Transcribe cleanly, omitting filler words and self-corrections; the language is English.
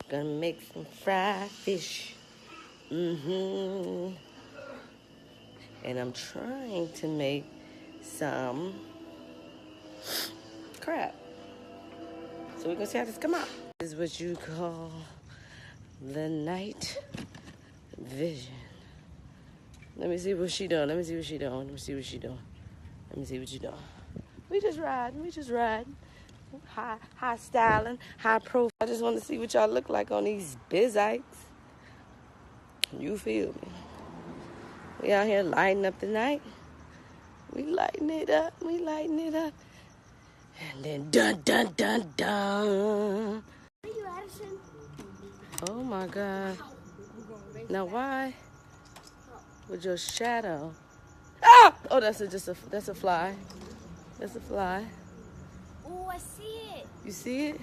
Gonna make some fried fish. And I'm trying to make some crab. So we're gonna see how this come out. This is what you call the night vision. Let me see what she doing. Let me see what she doing. Let me see what she doing. Let me see what you doing. We just riding. We just riding. High styling, high profile. I just want to see what y'all look like on these bizites. You feel me? We out here lighting up the night. We lighting it up. We lighting it up. And then dun dun dun dun. Are you Addison? Oh my God. Now why? With your shadow. Ah! Oh, that's a fly. That's a fly. Oh, I see it. You see it?